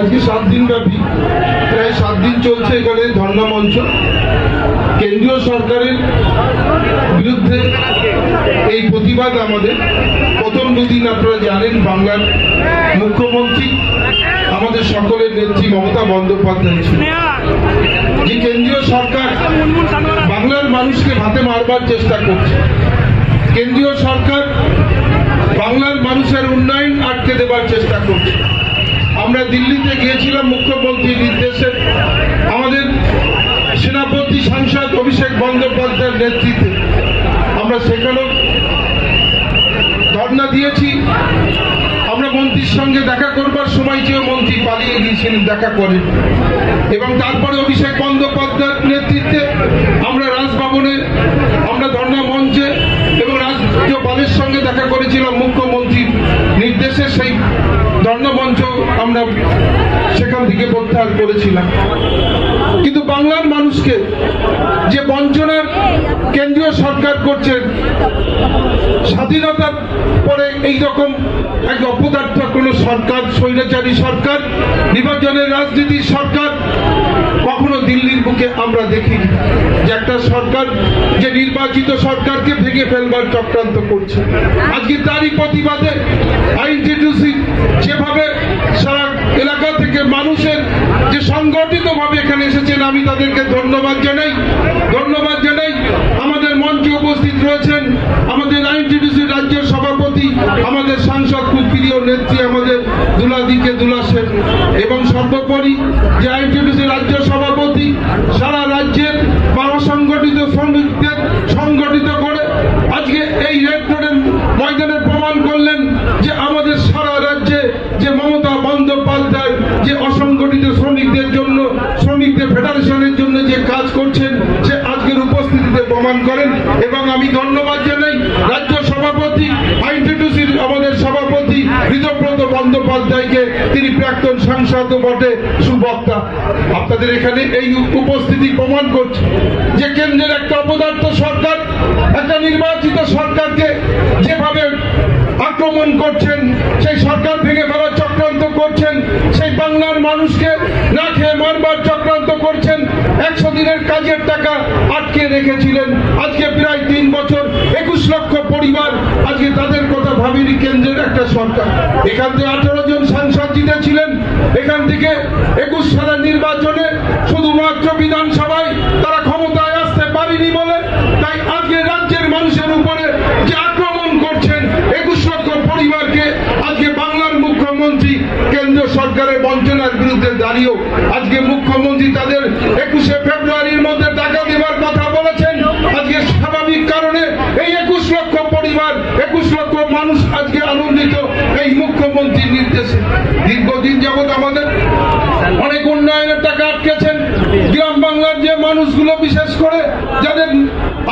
আজকে 7 দিন ব্যাপী প্রায় 7 দিন চলছে এখানে ধর্ণা মঞ্চ। কেন্দ্রীয় সরকারের বিরুদ্ধে এই প্রতিবাদ আমাদের। প্রথম দুদিন আপনারা জানেন বাংলার মুখ্যমন্ত্রী আমাদের সকলের নেত্রী মমতা বন্দ্যোপাধ্যায় ছিল, যে কেন্দ্রীয় সরকার বাংলার মানুষকে ভাতে মারবার চেষ্টা করছে। কেন্দ্রীয় সরকার বাংলার মানুষের উন্নয়ন আটকে দেবার চেষ্টা করছে। আমরা দিল্লিতে গিয়েছিলাম মুখ্যমন্ত্রীর নির্দেশে, আমাদের সেনাপতি সাংসদ অভিষেক বন্দ্যোপাধ্যায়ের নেতৃত্বে আমরা সেখানেও ধর্ণা দিয়েছি। আমরা মন্ত্রীর সঙ্গে দেখা করবার সময় যে মন্ত্রী পালিয়ে গিয়েছিলেন, দেখা করেন, এবং তারপরে অভিষেক বন্দ্যোপাধ্যায়ের নেতৃত্বে আমরা রাজভবনে, আমরা ধর্ণা মঞ্চে এবং রাজ্যপালের সঙ্গে দেখা করেছিলাম মুখ্যমন্ত্রীর নির্দেশে। সেই ধর্ণা মঞ্চ আমরা সেখান থেকে প্রত্যাহার করেছিলাম। কিন্তু বাংলার মানুষকে যে বঞ্চনার কেন্দ্রীয় সরকার করছেন, স্বাধীনতার পরে এইরকম এক অপদার্থ কোন সরকার, স্বৈরাচারী সরকার, বিভাজনের রাজনীতির সরকার কখনো দিল্লির বুকে আমরা দেখিনি। যে একটা সরকার যে নির্বাচিত সরকারকে ভেঙে ফেলবার চক্রান্ত করছে। আজকে তারই প্রতিবাদে আইনটিটিউসি যেভাবে সারা এলাকা থেকে মানুষের যে সংগঠিত ভাবে এখানে এসেছেন, আমি তাদেরকে ধন্যবাদ জানাই। আমাদের মঞ্চে উপস্থিত রয়েছেন আমাদের আইনটিটিউসি রাজ্যের সভাপতি, আমাদের সাংসদ খুব প্রিয় নেত্রী আমাদের দুলাদিকে দুলা সেন, এবং সর্বোপরি যে আইনটিটিউসি রাজ্য সভাপতি সারা রাজ্যের সংগঠিত শ্রমিকদের সংগঠিত করে আজকে এই রেড রোডের ময়দানে প্রমাণ করলেন যে আমাদের সারা রাজ্যে যে মমতা বন্দ্যোপাধ্যায় যে অসংগঠিত শ্রমিকদের জন্য, শ্রমিকদের ফেডারেশনের জন্য যে কাজ করছেন, সে আজকের উপস্থিতিতে প্রমাণ করেন। এবং আমি ধন্যবাদ জানাই রাজ্য সভাপতি আইনটিটিউসির আমাদের সভাপতি ঋতব্রত বন্দ্যোপাধ্যায়কে, তিনি প্রাক্তন সাংসদ বটে, সুবক্তা। আপনাদের এখানে এই উপস্থিতি প্রমাণ করছে যে কেন্দ্রের একটা অপদার্থ সরকার একটা নির্বাচিত সরকারকে যেভাবে আক্রমণ করছেন, সেই সরকার ভেঙে ফেলার চক্রান্ত করছেন, সেই বাংলার মানুষকে না খেয়ে মারবার চক্রান্ত করছেন। 100 দিনের কাজের টাকা আটকে রেখেছিলেন, আজকে প্রায় 3 বছর 21 লক্ষ পরিবার, আজকে তাদের কথা ভাবেনি কেন্দ্রের একটা সরকার। এখান থেকে 18 জন সাংসদ জিতেছিলেন, এখান থেকে 21 সালের নির্বাচনে শুধুমাত্র বিধানসভায় তারা ক্ষমতায় আসতে পারেনি বলে, তাই আজকে রাজ্যের মানুষের উপরে যে আক্রমণ করছেন 21 লক্ষ পরিবারকে, আজকে বাংলার মুখ্যমন্ত্রী কেন্দ্র সরকারের বঞ্চনার বিরুদ্ধে দাঁড়িয়েও আজকে মুখ্যমন্ত্রী তাদের 21শে ফেব্রুয়ারির মধ্যে টাকা দেওয়ার কথা বলেছেন। আজকে স্বাভাবিক কারণে এই 21 লক্ষ পরিবার, 21 লক্ষ মানুষ আজকে আনন্দিত এই মুখ্যমন্ত্রীর নির্দেশে। দীর্ঘদিন যাবৎ আমাদের অনেক উন্নয়নের টাকা আটকেছেন। গ্রাম বাংলার যে মানুষগুলো, বিশেষ করে যাদের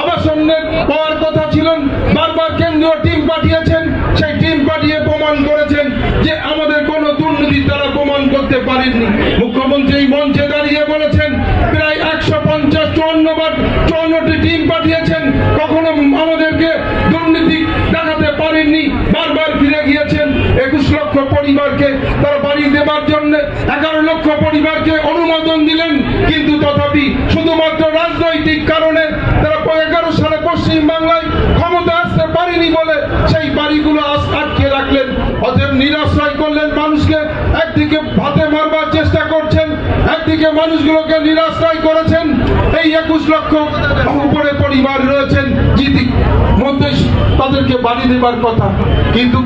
আবাসনের পাওয়ার কথা ছিলেন, বারবার কেন্দ্রীয় টিম পাঠিয়েছেন, সেই টিম পাঠিয়ে প্রমাণ করেছেন যে আমাদের কোনো দুর্নীতি তারা প্রমাণ করতে পারেননি। মুখ্যমন্ত্রী এই মঞ্চে দাঁড়িয়ে বলেছেন প্রায় 150-54টি টিম পাঠিয়েছেন, কখনো আমাদেরকে দুর্নীতি দেখাতে পারেননি। বারবার ফিরে গিয়েছেন 21 লক্ষ পরিবারকে তারা বাড়ি দেবার জন্য 11 লক্ষ পরিবারকে অনুমোদন দিলেন, কিন্তু তথাপি শুধুমাত্র রাজনৈতিক কারণে তারা 11 সালে পশ্চিম বাংলায় ক্ষমতা আসতে পারেনি বলে সেই বাড়িগুলো আটকে রাখলেন। অতএব নিরাশ্রয় করলেন মানুষকে। একদিকে ভাতে মারবার চেষ্টা করছেন, একদিকে মানুষগুলোকে নিরাশ্রয় করেছেন। এই 21 লক্ষ উপরে পরিবার রয়েছেন, যেদিক মধ্যে তাদেরকে বাড়ি দেবার কথা, কিন্তু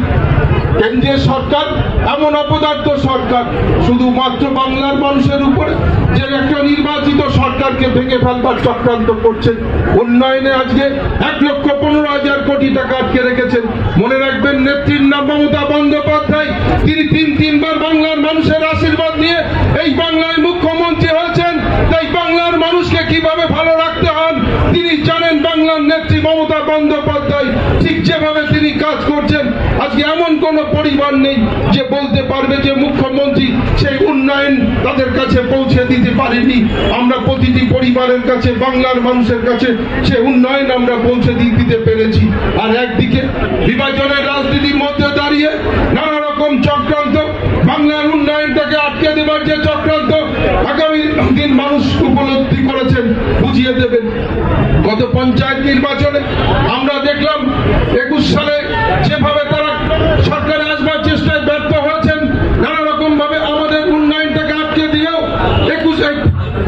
কেন্দ্রীয় সরকার এমন অপদার্থ সরকার শুধুমাত্র বাংলার মানুষের উপরে যে একটা নির্বাচিত সরকারকে ভেঙে ফেলবার চক্রান্ত করছেন। উন্নয়নে আজকে 1,15,000 কোটি টাকা আটকে রেখেছেন। মনে রাখবেন, নেত্রীর নাম মমতা বন্দ্যোপাধ্যায়, তিনি 3বার বাংলার মানুষের আশীর্বাদ নিয়ে এই বাংলায় মুখ্যমন্ত্রী হয়েছেন। তাই বাংলার মানুষকে কিভাবে ভালো রাখতে হন তিনি জানেন। বাংলার নেত্রী মমতা বন্দ্যোপাধ্যায় ঠিক যেভাবে তিনি কাজ করছেন, আজকে এমন কোন পরিবার নেই যে বলতে পারবে যে মুখ্যমন্ত্রী সেই উন্নয়ন তাদের কাছে পৌঁছে দিতে পারেনি। আমরা প্রতিটি পরিবারের কাছে, বাংলার মানুষের কাছে সে উন্নয়ন আমরা পৌঁছে দিতে পেরেছি। আর একদিকে বিভাজনের রাজনীতির মধ্যে দাঁড়িয়ে নানা রকম চক্রান্ত, বাংলার উন্নয়ন উন্নয়নটাকে আটকে দেবার যে চক্রান্ত আগামী দিন মানুষ উপলব্ধি করেছেন, বুঝিয়ে দেবেন। গত পঞ্চায়েত নির্বাচনে আমরা দেখলাম 21 সালে যেভাবে তারা সরকারে আসবার চেষ্টায় ব্যর্থ হয়েছেন, নানা রকম ভাবে আমাদের উন্নয়নটাকে আটকে দিয়েও 21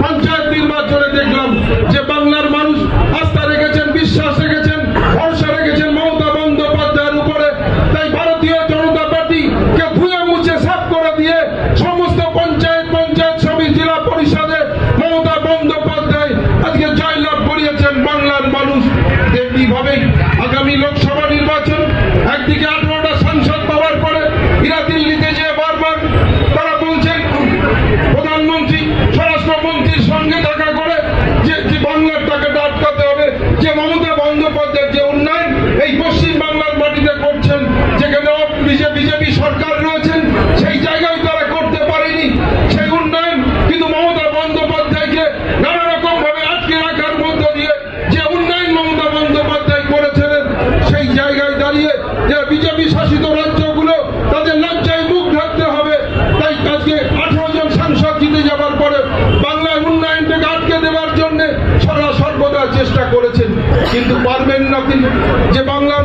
পঞ্চায়েত নির্বাচনে দেখলাম যে বাংলার মানুষ আস্থা রেখেছেন, বিশ্বাস রেখেছেন, ভরসা রেখেছেন মমতা বন্দ্যোপাধ্যায়ের উপরে। তাই ভারতীয় জনতা পার্টি কে ধুয়ে মুছে সাফ করে দিয়ে সমস্ত পঞ্চায়েত সমিতি, জেলা পরিষদে মমতা বন্দ্যোপাধ্যায় আজকে জয়লাভ করিয়েছেন বাংলার মানুষ। তেমনি ভাবেই আগামী লোকসভা নির্বাচন, একদিকে 18টা সাংসদ পাওয়ার পরে এরা দিল্লিতে যে বারবার তারা বলছেন প্রধানমন্ত্রী, স্বরাষ্ট্রমন্ত্রীর সঙ্গে দেখা করে যে বাংলার টাকাটা আটকাতে হবে, যে মমতা বন্দ্যোপাধ্যায়ের যে উন্নয়ন এই পশ্চিম বাংলার মাটিতে করছেন, যেখানে বিজেপি সরকার রয়েছেন, সেই জায়গায় তারা করতে পারেনি সেই উন্নয়ন। কিন্তু মমতা বন্দ্যোপাধ্যায়কে নানা রকম ভাবে আটকে রাখার মধ্য দিয়ে যে উন্নয়ন মমতা বন্দ্যোপাধ্যায় করেছিলেন, সেই জায়গায় দাঁড়িয়ে যে বিজেপি শাসিত রাজ্যগুলো তাদের লজ্জায় মুখ ঢাকতে হবে। তাই আজকে 18 জন সাংসদ জিতে যাবার পরে বাংলার উন্নয়নটাকে আটকে দেওয়ার জন্য সর্বদা চেষ্টা করেছেন, কিন্তু পারবেন না তিনি। যে বাংলা